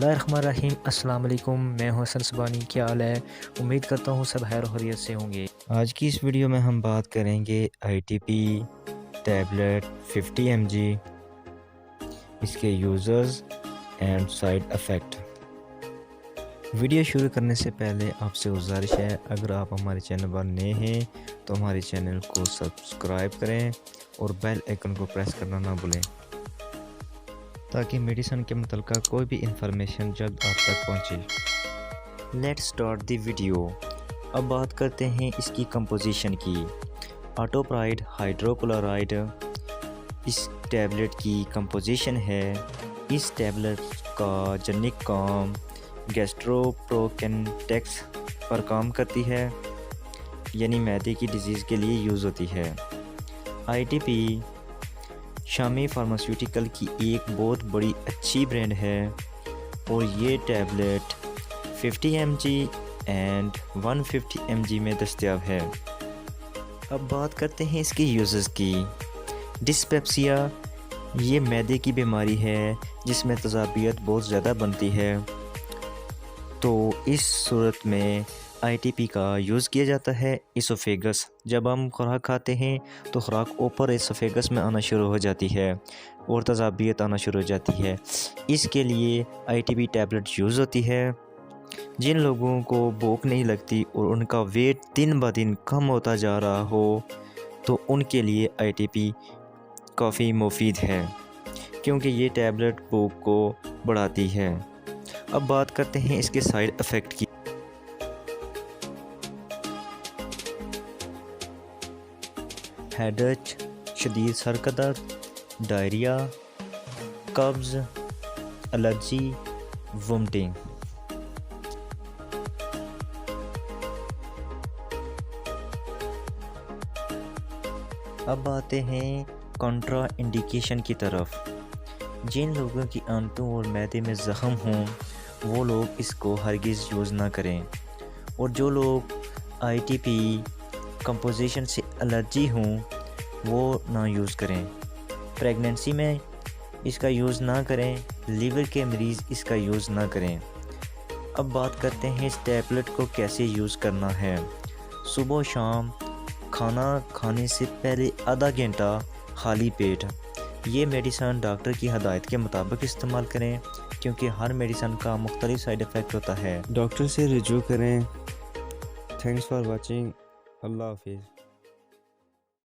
बिस्मिल्लाहिर्रहमानिर्रहीम। अस्सलाम वालेकुम, मैं हूं हसन सुबानी। क्या हाल है? उम्मीद करता हूं सब खैर खैरियत से होंगे। आज की इस वीडियो में हम बात करेंगे ITP टैबलेट 50 mg, इसके users and side effect. Video शुरू करने से पहले आपसे गुजारिश है, अगर आप हमारे चैनल पर नए हैं तो हमारे चैनल को सब्सक्राइब करें और बेल आइकन को प्रेस करना ना भूलें, ताकि मेडिसिन के मुतल्लिक़ कोई भी इंफॉर्मेशन जल्द आप तक पहुँचे। Let's start the video. अब बात करते हैं इसकी कंपोजिशन की। ऑटोप्राइड हाइड्रोक्लोराइड इस टैबलेट की कंपोजिशन है। इस टैबलेट का जेनिक काम गैस्ट्रोप्रोकेंटेक्स पर काम करती है, यानी मैदे की डिजीज़ के लिए यूज़ होती है। ITP शामी फार्मास्यूटिकल की एक बहुत बड़ी अच्छी ब्रांड है और ये टैबलेट 50 mg एंड 150 mg में दस्तयाब है। अब बात करते हैं इसके यूज़र्स की। डिस्पेप्सिया ये मैदे की बीमारी है जिसमें तज़ाबियत बहुत ज़्यादा बनती है, तो इस सूरत में ITP का यूज़ किया जाता है। इसोफेगस, जब हम खुराक खाते हैं तो खुराक ऊपर इसोफेगस में आना शुरू हो जाती है और तज़ाबियत आना शुरू हो जाती है। इसके लिए ITP टैबलेट यूज़ होती है। जिन लोगों को भूख नहीं लगती और उनका वेट दिन ब दिन कम होता जा रहा हो, तो उनके लिए ITP काफ़ी मुफीद है, क्योंकि ये टैबलेट भूख को बढ़ाती है। अब बात करते हैं इसके साइड इफ़ेक्ट की। हेडेक, शदीद सर का दर्द, डायरिया, कब्ज़, एलर्जी, वोमिटिंग। अब आते हैं कॉन्ट्रा इंडिकेशन की तरफ। जिन लोगों की आंतों और मैदे में ज़ख़म हों वो लोग इसको हरगिज़ यूज़ ना करें, और जो लोग ITP कंपोजिशन से एलर्जी हों वो ना यूज़ करें। प्रेगनेंसी में इसका यूज़ ना करें, लीवर के मरीज़ इसका यूज़ ना करें। अब बात करते हैं इस टैबलेट को कैसे यूज़ करना है। सुबह शाम खाना खाने से पहले आधा घंटा खाली पेट ये मेडिसन डॉक्टर की हदायत के मुताबिक इस्तेमाल करें, क्योंकि हर मेडिसन का मुख्तलिफ साइड इफ़ेक्ट होता है। डॉक्टर से रजू करें। Thanks for watching. अल्लाह हाफिज़।